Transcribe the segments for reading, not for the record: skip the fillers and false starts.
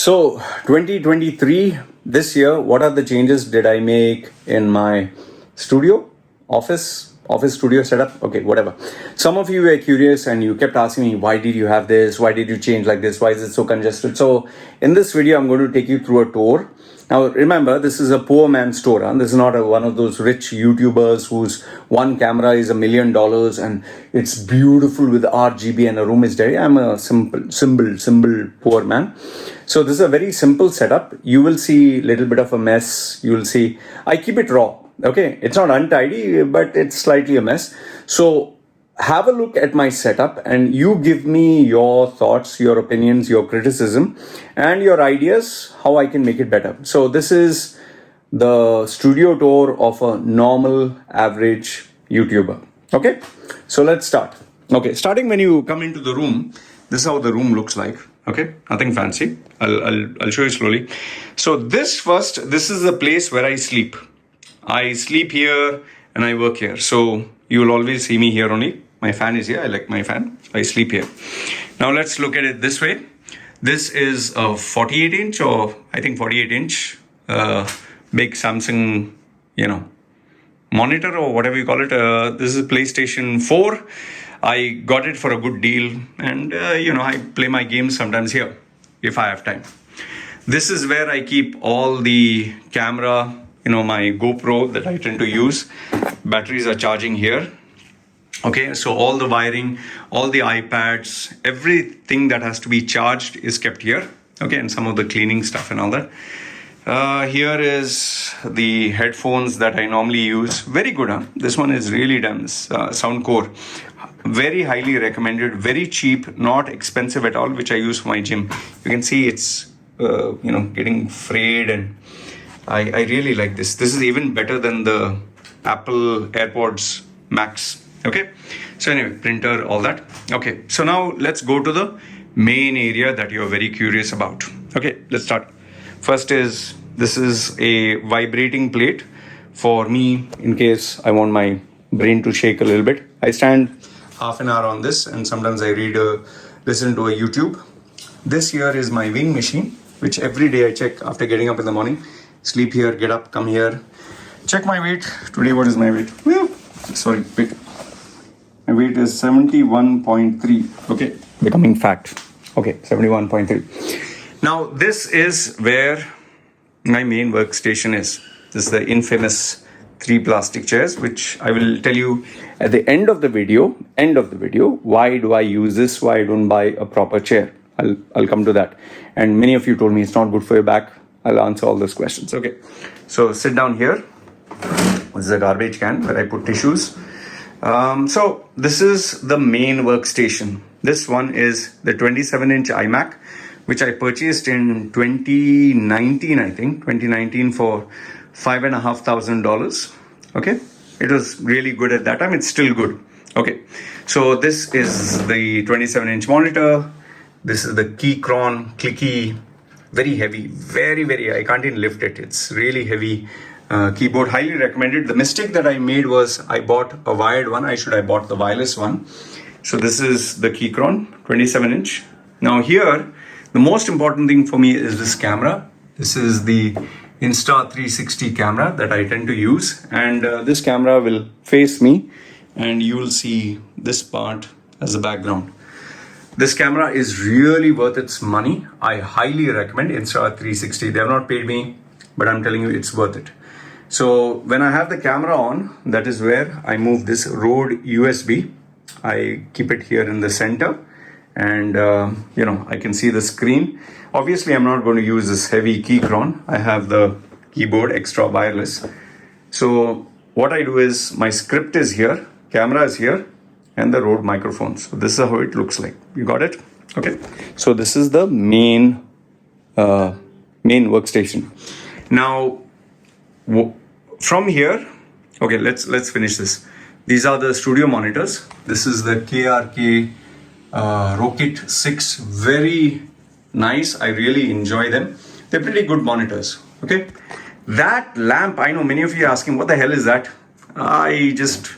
So 2023, this year, what are the changes did I make in my studio, office studio setup? Okay, whatever. Some of you were curious and you kept asking me, why did you have this? Why did you change like this? Why is it so congested? So in this video, I'm going to take you through a tour. Now, remember, this is a poor man's store. Huh? This is not one of those rich YouTubers whose one camera is $1 million and it's beautiful with RGB and a room is dirty. I'm a simple poor man. So this is a very simple setup. You will see a little bit of a mess. You will see, I keep it raw. Okay, it's not untidy, but it's slightly a mess. So have a look at my setup and you give me your thoughts, your opinions, your criticism, and your ideas how I can make it better. So this is the studio tour of a normal, average YouTuber. Okay, so let's start. Okay, starting when you come into the room, this is how the room looks like. Okay, nothing fancy. I'll show you slowly. So this is the place where I sleep. I sleep here and I work here. So you will always see me here only. My fan is here. I like my fan. I sleep here. Now let's look at it this way. This is a 48 inch or I think 48 inch big Samsung, monitor or whatever you call it. This is PlayStation 4. I got it for a good deal and, I play my games sometimes here if I have time. This is where I keep all the camera, my GoPro that I tend to use. Batteries are charging here. Okay, so all the wiring, all the iPads, everything that has to be charged is kept here. Okay, and some of the cleaning stuff and all that. Here is the headphones that I normally use. Very good, huh? This one is really damn Soundcore. Very highly recommended, very cheap, not expensive at all, which I use for my gym. You can see it's, getting frayed and I really like this. This is even better than the Apple AirPods Max. Okay, so anyway, printer, all that. Okay, so now let's go to the main area that you're very curious about. Okay, let's start. First this is a vibrating plate for me in case I want my brain to shake a little bit. I stand half an hour on this and sometimes I listen to a YouTube. This here is my wing machine, which every day I check after getting up in the morning. Sleep here, get up, come here, check my weight. Today, what is my weight? Sorry, wait. My weight is 71.3. Okay, becoming fat. Okay, 71.3. Now, this is where my main workstation is. This is the infamous 3 plastic chairs, which I will tell you at the end of the video, why do I use this? Why I don't buy a proper chair? I'll come to that. And many of you told me it's not good for your back. I'll answer all those questions. Okay, so sit down here. This is a garbage can where I put tissues. So this is the main workstation. This one is the 27-inch iMac, which I purchased in 2019, I think. 2019 for $5,500. Okay, it was really good at that time. It's still good. Okay, so this is the 27-inch monitor. This is the Keychron clicky, very heavy, very, I can't even lift it. It's really heavy keyboard, highly recommended. The mistake that I made was I bought a wired one. I bought the wireless one. So this is the Keychron 27-inch. Now here, the most important thing for me is this camera. This is the Insta360 camera that I tend to use. And this camera will face me and you will see this part as a background. This camera is really worth its money. I highly recommend Insta360. They have not paid me, but I'm telling you it's worth it. So when I have the camera on, that is where I move this Rode USB. I keep it here in the center and I can see the screen. Obviously, I'm not going to use this heavy Keychron. I have the keyboard extra wireless. So what I do is my script is here, camera is here, and the Rode microphone. So this is how it looks like. You got it? Okay. So this is the main workstation. Now, from here, okay, let's finish this. These are the studio monitors. This is the KRK Rocket 6. Very nice. I really enjoy them. They're pretty good monitors. Okay. That lamp, I know many of you are asking, what the hell is that? I just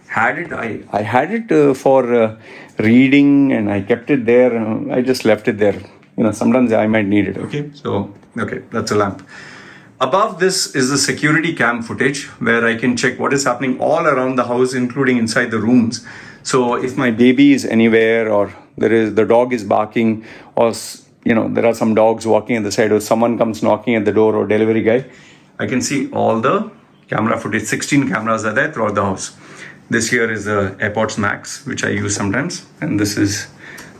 had it. I had it for reading and I kept it there. I just left it there. sometimes I might need it. Okay, so that's a lamp. Above this is the security cam footage where I can check what is happening all around the house, including inside the rooms. So if my baby is anywhere, or the dog is barking, or there are some dogs walking at the side, or someone comes knocking at the door, or delivery guy, I can see all the camera footage. 16 cameras are there throughout the house. This here is the AirPods Max, which I use sometimes, and this is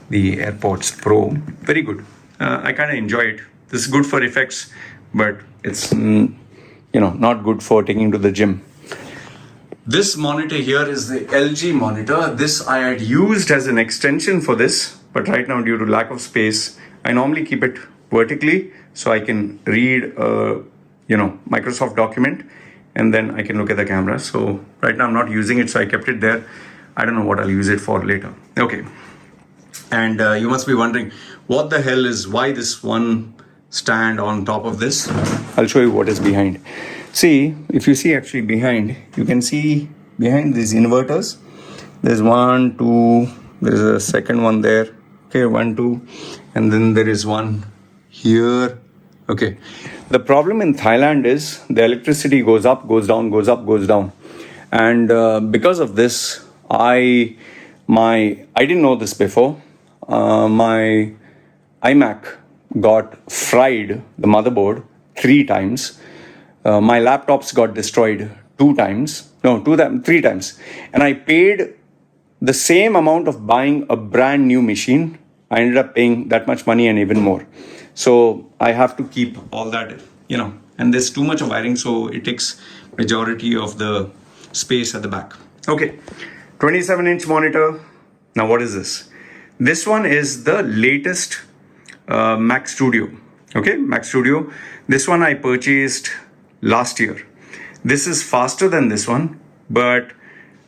the AirPods Pro. Very good. I kind of enjoy it. This is good for effects, but it's not good for taking to the gym. This monitor here is the LG monitor. This I had used as an extension for this, but right now due to lack of space, I normally keep it vertically so I can read a Microsoft document, and then I can look at the camera. So right now I'm not using it, so I kept it there. I don't know what I'll use it for later. Okay. And you must be wondering, what the hell why this one stand on top of this? I'll show you what is behind. See, if you see actually behind, you can see behind these inverters, there's 1, 2, there's a second one there. Okay, 1, 2, and then there is one here. Okay. The problem in Thailand is the electricity goes up, goes down, goes up, goes down. And because of this, I didn't know this before. My iMac got fried, the motherboard, 3 times. My laptops got destroyed 3 times. And I paid the same amount of buying a brand new machine. I ended up paying that much money and even more. So I have to keep all that, and there's too much of wiring, so it takes majority of the space at the back. Okay, 27-inch monitor. Now what is this? This one is the latest Mac Studio. Okay, Mac Studio. This one I purchased last year. This is faster than this one, but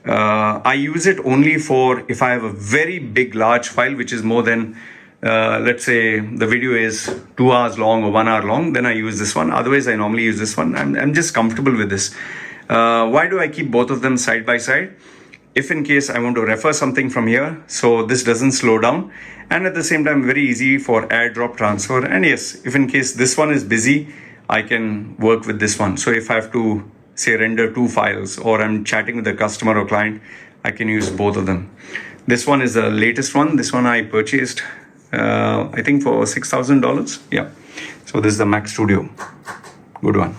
I use it only for if I have a very big, large file, which is more than, let's say the video is 2 hours long or 1 hour long, then I use this one. Otherwise, I normally use this one. I'm just comfortable with this. Why do I keep both of them side by side? If in case I want to refer something from here, so this doesn't slow down, and at the same time very easy for airdrop transfer. And yes, if in case this one is busy, I can work with this one. So if I have to say render 2 files, or I'm chatting with a customer or client, I can use both of them. This one is the latest one. This one I purchased I think for $6,000. Yeah. So this is the Mac Studio. Good one.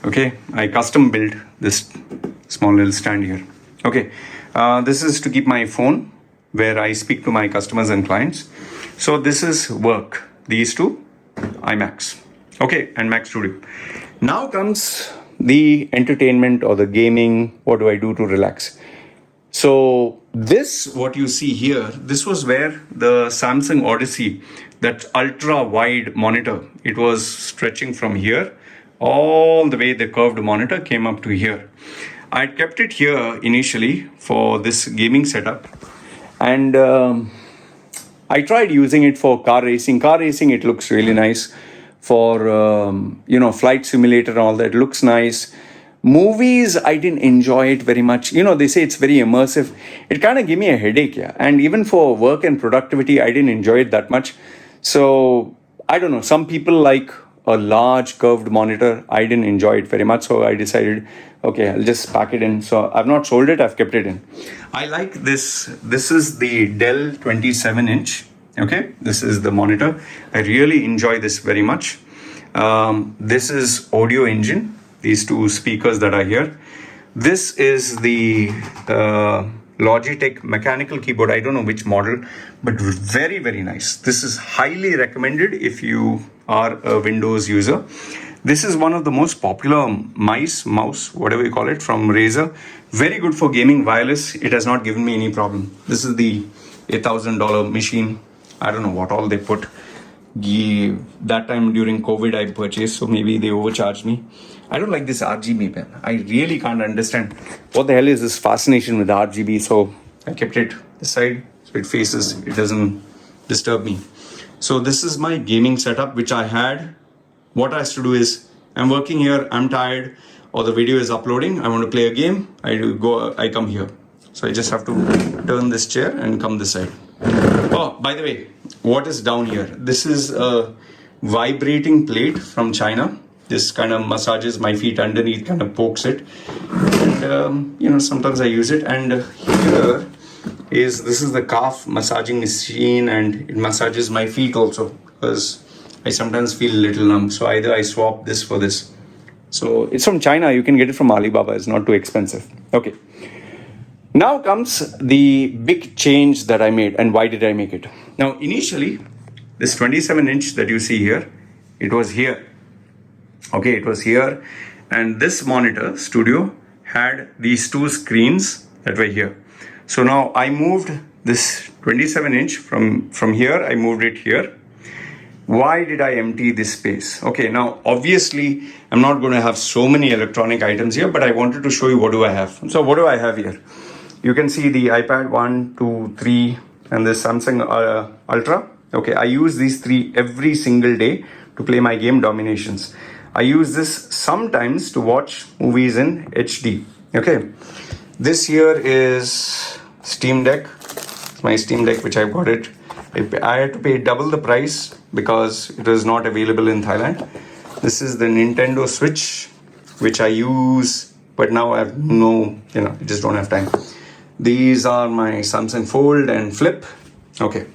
Okay, I custom built this small little stand here. Okay, this is to keep my phone where I speak to my customers and clients. So this is work. These two iMacs. Okay, and Mac Studio. Now comes the entertainment or the gaming. What do I do to relax? So this, what you see here, this was where the Samsung Odyssey, that ultra wide monitor, it was stretching from here all the way. The curved monitor came up to here. I kept it here initially for this gaming setup, and I tried using it for car racing. It looks really nice. For flight simulator and all that, it looks nice. Movies, I didn't enjoy it very much. They say it's very immersive. It kind of gave me a headache, yeah. And even for work and productivity, I didn't enjoy it that much. So I don't know. Some people like a large curved monitor. I didn't enjoy it very much. So I decided, okay, I'll just pack it in. So I've not sold it. I've kept it in. I like this. This is the Dell 27-inch. Okay, this is the monitor. I really enjoy this very much. This is audio engine. These two speakers that are here. This is the Logitech mechanical keyboard. I don't know which model, but very, very nice. This is highly recommended if you are a Windows user. This is one of the most popular mouse, whatever you call it, from Razer. Very good for gaming, wireless. It has not given me any problem. This is the $8,000 machine. I don't know what all they put. That time during COVID I purchased, so maybe they overcharged me. I don't like this RGB pen. I really can't understand what the hell is this fascination with RGB. So I kept it this side so it faces, it doesn't disturb me. So this is my gaming setup which I had. What I have to do is, I'm working here, I'm tired, or the video is uploading, I want to play a game, I come here. So I just have to turn this chair and come this side. Oh, by the way, what is down here. This is a vibrating plate from China. This kind of massages my feet underneath, kind of pokes it, and sometimes I use it. And here this is the calf massaging machine, and it massages my feet also, because I sometimes feel a little numb. So either I swap this for this. So it's from China. You can get it from Alibaba. It's not too expensive. Okay. Now comes the big change that I made, and why did I make it? Now, initially, this 27-inch that you see here, it was here. Okay, it was here. And this monitor, Studio, had these two screens that were here. So now I moved this 27-inch from here, I moved it here. Why did I empty this space? Okay, now obviously I'm not going to have so many electronic items here, but I wanted to show you what do I have. So what do I have here? You can see the iPad 1, 2, 3, and the Samsung Ultra. Okay, I use these three every single day to play my game Dominations. I use this sometimes to watch movies in HD. Okay, this here is Steam Deck. It's my Steam Deck, which I got it. I had to pay double the price because it was not available in Thailand. This is the Nintendo Switch, which I use, but now I have I just don't have time. These are my Samsung Fold and Flip. Okay.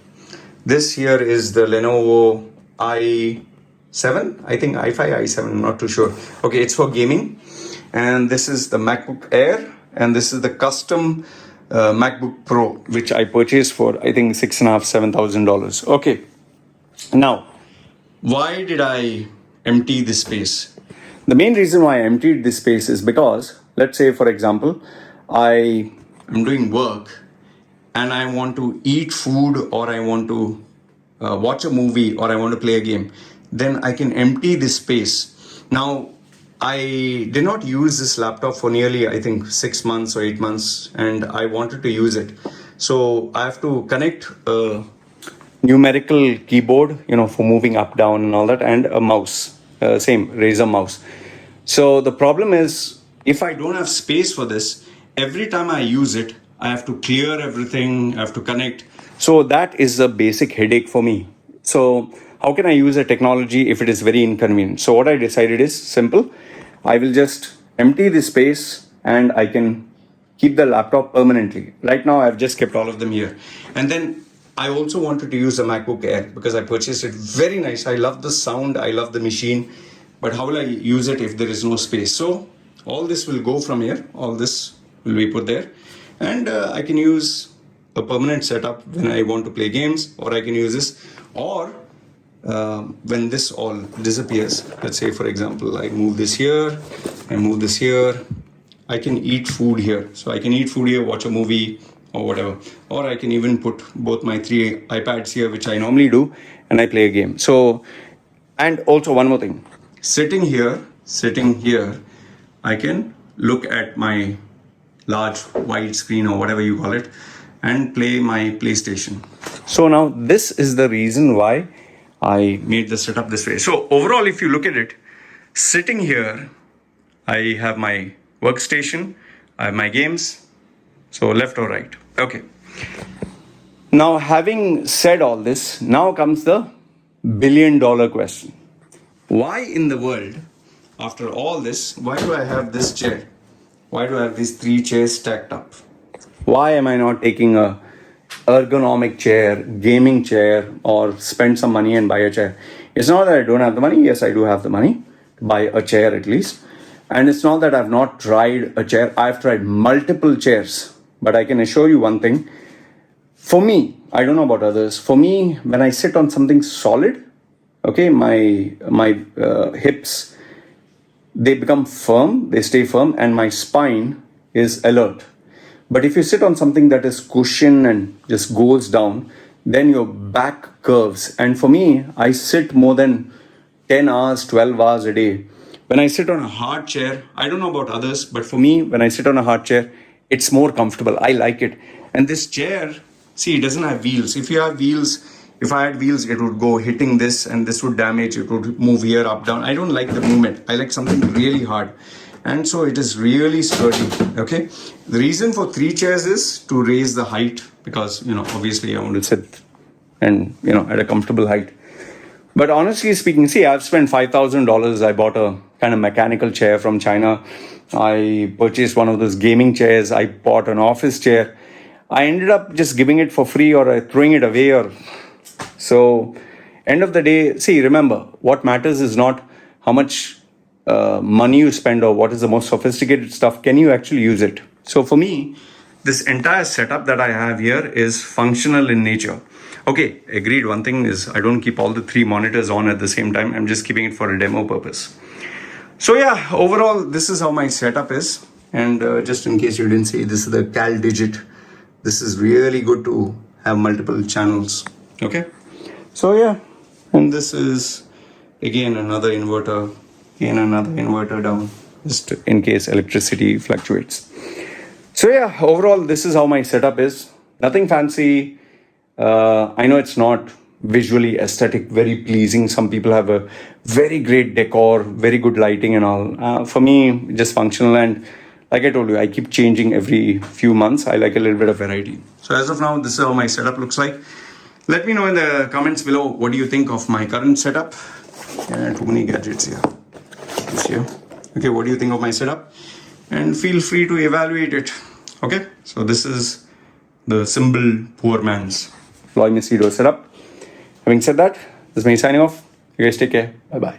This here is the Lenovo i7, I think i5, i7, I'm not too sure. Okay, it's for gaming. And this is the MacBook Air, and this is the custom MacBook Pro, which I purchased for, I think, $6,500, $7,000. Okay. Now, why did I empty this space? The main reason why I emptied this space is because, let's say, for example, I am doing work and I want to eat food, or I want to watch a movie, or I want to play a game, then I can empty this space. Now, I did not use this laptop for nearly, I think, 6 months or 8 months, and I wanted to use it. So I have to connect a numerical keyboard, for moving up, down and all that, and a mouse, same Razer mouse. So the problem is, if I don't have space for this, every time I use it, I have to clear everything, I have to connect. So that is a basic headache for me. So how can I use a technology if it is very inconvenient? So what I decided is simple. I will just empty this space and I can keep the laptop permanently. Right now, I've just kept all of them here. And then I also wanted to use a MacBook Air because I purchased it. Very nice. I love the sound. I love the machine. But how will I use it if there is no space? So all this will go from here. All this will be put there. And I can use a permanent setup when I want to play games, or I can use this, or when this all disappears. Let's say, for example, I move this here, I move this here, I can eat food here. So I can eat food here, watch a movie or whatever. Or I can even put both my 3 iPads here, which I normally do, and I play a game. So, and also one more thing, sitting here, I can look at my large wide screen or whatever you call it and play my PlayStation. So now this is the reason why I made the setup this way. So overall, if you look at it, sitting here, I have my workstation, I have my games. So left or right. Okay. Now, having said all this, now comes the billion-dollar question. Why in the world, after all this, why do I have this chair? Why do I have these 3 chairs stacked up? Why am I not taking a ergonomic chair, gaming chair, or spend some money and buy a chair? It's not that I don't have the money. Yes, I do have the money to buy a chair at least. And it's not that I've not tried a chair. I've tried multiple chairs. But I can assure you one thing. For me, I don't know about others. For me, when I sit on something solid, okay, my hips, they become firm, they stay firm, and my spine is alert. But if you sit on something that is cushioned and just goes down, then your back curves. And for me, I sit more than 10 hours, 12 hours a day. When I sit on a hard chair, I don't know about others, but for me, when I sit on a hard chair, it's more comfortable. I like it. And this chair, see, it doesn't have wheels. If I had wheels, it would go hitting this and this would damage. It would move here, up, down. I don't like the movement. I like something really hard. And so it is really sturdy, okay? The reason for 3 chairs is to raise the height because, obviously I want to sit and at a comfortable height. But honestly speaking, see, I've spent $5,000. I bought a kind of mechanical chair from China. I purchased one of those gaming chairs. I bought an office chair. I ended up just giving it for free or throwing it away. Or so, end of the day, see, remember, what matters is not how much money you spend or what is the most sophisticated stuff. Can you actually use it? So for me, this entire setup that I have here is functional in nature. Okay, agreed. One thing is I don't keep all the 3 monitors on at the same time. I'm just keeping it for a demo purpose. So yeah, overall, this is how my setup is. And just in case you didn't see, this is the Cal Digit. This is really good to have multiple channels. Okay. So yeah, and this is again another inverter, down, just in case electricity fluctuates. So yeah, overall, this is how my setup is. Nothing fancy. I know it's not visually aesthetic, very pleasing. Some people have a very great decor, very good lighting and all. For me, just functional. And like I told you, I keep changing every few months. I like a little bit of variety. So as of now, this is how my setup looks like. Let me know in the comments below, what do you think of my current setup? Too many gadgets here. This here. Okay, what do you think of my setup? And feel free to evaluate it. Okay, so this is the simple poor man's Loy Machedo setup. Having said that, this is me signing off. You guys take care. Bye bye.